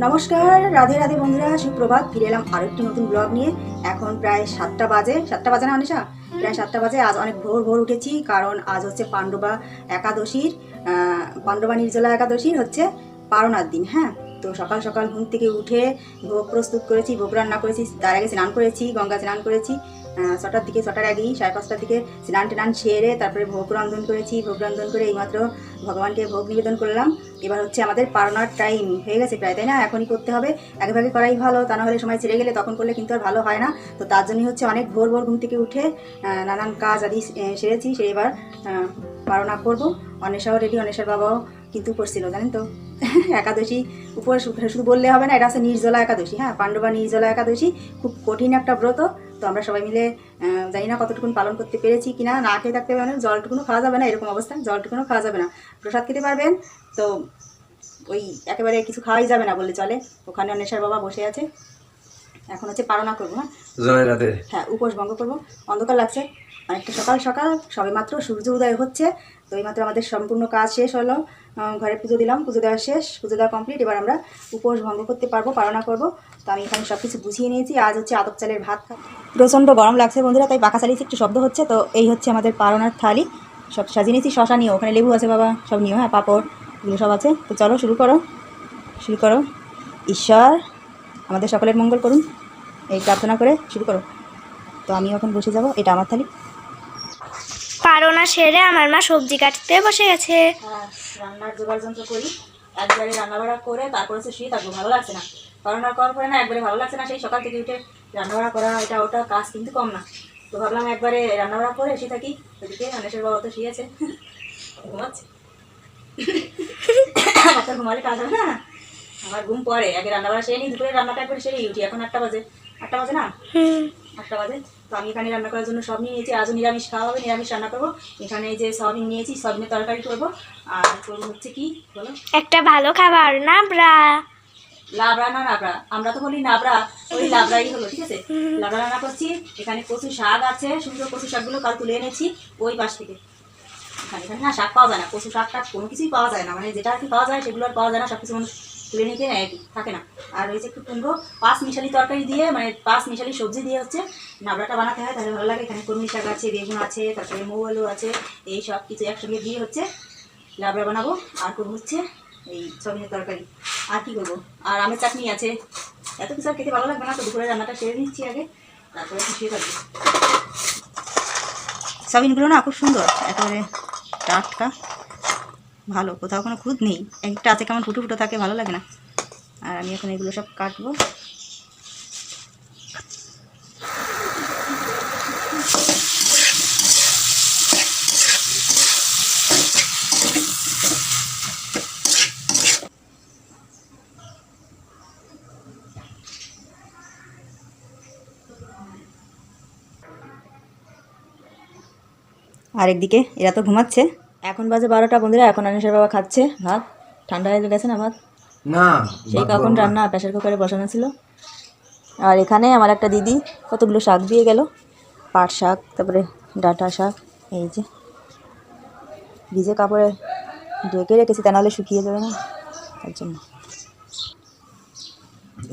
নমস্কার, রাধে রাধে বন্ধুরা, সুপ্রভাত। ফিরে এলাম আরও একটি নতুন ব্লগ নিয়ে। এখন প্রায় 7টা বাজে। 7টা বাজে না অনিশা? প্রায় 7টা বাজে। আজ অনেক ভোর ভোর উঠেছি, কারণ আজ হচ্ছে পাণ্ডবা একাদশীর, পাণ্ডবা নির্জলা একাদশীর হচ্ছে পারণার দিন। হ্যাঁ, তো সকাল সকাল ঘুম থেকে উঠে ভোগ প্রস্তুত করেছি, ভোগ রান্না করেছি, তার আগে স্নান করেছি, গঙ্গা স্নান করেছি 6টার দিকে, 6টার আগেই 5:30টার দিকে স্নান টান সেরে তারপরে ভোগ রন্ধন করেছি। ভোগ রন্ধন করে এইমাত্র ভগবানকে ভোগ নিবেদন করলাম। এবার হচ্ছে আমাদের পারণার টাইম হয়ে গেছে প্রায়, তাই না? এখনই করতে হবে, আগে ভাগে করাই ভালো, তা না হলে সময় ছেড়ে গেলে তখন করলে কিন্তু আর ভালো হয় না। তো তার জন্যই হচ্ছে অনেক ভোর ভোর ঘুম থেকে উঠে নানান কাজ আদি সেরেছি, সে এবার পারণা করবো। অনেশাও রেডি, অনেশার বাবাও কিন্তু করছিল, জানেন তো। একাদশী উপোস শুধু বললে হবে না, এটা হচ্ছে নির্জলা একাদশী। হ্যাঁ, পাণ্ডবা নির্জলা একাদশী খুব কঠিন একটা ব্রত। তো আমরা সবাই মিলে জানি না কতটুকুন পালন করতে পেরেছি কিনা। না খেয়ে থাকতে পারবেন, জলটুকুনও খাওয়া যাবে না, এরকম অবস্থা, জলটুকুনও খাওয়া যাবে না। প্রসাদ খেতে পারবেন, তো ওই একেবারে কিছু খাওয়াই যাবে না বললে চলে। ওখানে অন্বেষার বাবা বসে আছে। এখন হচ্ছে পারণা করবো। হ্যাঁ, উপোস ভঙ্গ করবো। অন্ধকার লাগছে, অনেকটা সকাল সকাল, সবে মাত্র সূর্য উদয় হচ্ছে। তো এইমাত্র আমাদের সম্পূর্ণ কাজ শেষ হলো, ঘরে পুজো দিলাম, পুজো দেওয়া শেষ, পুজো দেওয়া কমপ্লিট। এবার আমরা উপোস ভঙ্গ করতে পারবো, পারণা করবো। তো আমি এখানে সব কিছু গুছিয়ে নিয়েছি। আজ হচ্ছে আতপ চালের ভাত খাবো। প্রচণ্ড গরম লাগছে বন্ধুরা, তাই পাখা চালিয়েছি, একটু শব্দ হচ্ছে। তো এই হচ্ছে আমাদের পারণার থালি, সব সাজিয়ে নিয়েছি। শশা নিও, ওখানে লেবু আছে বাবা, সব নিও। হ্যাঁ, পাঁপড়, এগুলো সব আছে। তো চলো শুরু করো, শুরু করো। ঈশ্বর আমাদের সকলের মঙ্গল করুন, এই প্রার্থনা করে শুরু করো। তো আমি এখন বসে যাব, এটা আমার থালি। পারণা সেরে আমার মা সবজি কাটতে বসে গেছে। রান্নার জোগাড় যন্ত্র করি, একবারে রান্নাবাড়া করে তারপর হচ্ছে শুয়ে থাকবো। ভালো লাগছে না, পারণার করার পরে না একবারে ভালো লাগছে না। সেই সকাল থেকে উঠে রান্নাবাড়া করা, এটা ওটা কাজ কিন্তু কম না। তো ভাবলাম একবারে রান্নাবাড়া করে শুয়ে থাকি। ওদিকে অনেশের বাবা তো শুয়েছে, ঘুমাচ্ছে। বাচ্চার ঘুমালে কাজ হবে না, আমার ঘুম পড়ে। আগে রান্নাবাড়া সেরে নিই, দুপুরে রান্নাটা একবারে সেরেই উঠি। এখন 8টা বাজে, 8টা বাজে না, 8টা বাজে। তো আমি এখানে রান্না করার জন্য সব নিয়ে নিয়েছি। আজও নিরামিষ খাওয়া হবে, নিরামিষ রান্না করবো। এখানে এই যে সয়াবিন নিয়েছি, সয়াবিনের তরকারি করবো। আর করবো হচ্ছে কি বলো, একটা ভালো খাবার নাবড়া। লাবড়া না নাবড়া, আমরা তো বলি নাবড়া, ওই লাবড়াই হলো, ঠিক আছে। লাবড়া রান্না করছি। এখানে কচু শাক আছে, সুন্দর কচু শাকগুলো কাল তুলে এনেছি ওই পাশ থেকে। এখানে না শাক পাওয়া যায় না, কচু শাক টাক কোনো কিছুই পাওয়া যায় না, মানে যেটা আর কি পাওয়া যায় সেগুলো আর পাওয়া যায় না, সব কিছু মানুষ তুলে নিতে নেয় আর কি, থাকে না। আর রয়েছে একটু কুমড়ো, 5 মিশালি তরকারি দিয়ে, মানে 5 মিশালি সবজি দিয়ে হচ্ছে নাবড়াটা বানাতে হয়, তাহলে ভালো লাগে। এখানে কলমি শাক আছে, বেগুন আছে, তারপরে মৌ আলু আছে, এই সব কিছু একসঙ্গে দিয়ে হচ্ছে লাবড়া বানাবো। আর করবো হচ্ছে এই সয়াবিনের তরকারি। আর কি করবো, আর আমের চাটনি আছে। এত কিছু আর খেতে ভালো লাগবে না, তো দুপুরে রান্নাটা সেরে নিচ্ছি আগে, তারপরে শুয়ে থাকবো। সয়াবিনগুলো না খুব সুন্দর, একেবারে টাটকা, ভালো, কোথাও কোনো খুঁত নেই। একটা আছে কেমন ফুটো ফুটো থাকে, ভালো লাগে না। আর আমি এখন এগুলো সব কাটবো। আর একদিকে এরা তো ঘুমাচ্ছে। এখন বাজে 12টা বন্ধুরা। এখন অনিশের বাবা খাচ্ছে ভাত। ঠান্ডা হয়ে গেছে না ভাত? না, সেই কখন রান্না প্রেসার কুকারে বসানো ছিল। আর এখানে আমার একটা দিদি কতগুলো শাক দিয়ে গেল, পাট শাক, তারপরে ডাঁটা শাক, এই যে ভিজে কাপড়ে ঢেকে রেখেছি, তা নাহলে শুকিয়ে যাবে না, তার জন্য।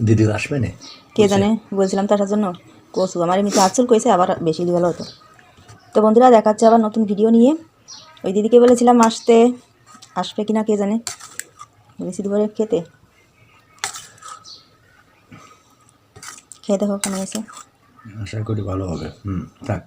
দিদি আসবে না, কে জানে, বলছিলাম তো আসার জন্য। কচু আমার এমনিতে আচল কইছে, আবার বেশি ভালো হতো। তো বন্ধুরা দেখাচ্ছে আবার নতুন ভিডিও নিয়ে। ওই দিদিকে বলেছিলাম আসতে, আসবে কিনা কে জানে। বেশি দুপুরে খেতে খেয়ে দেখো কেমন হয়েছে। আশা করি ভালো হবে। থাক।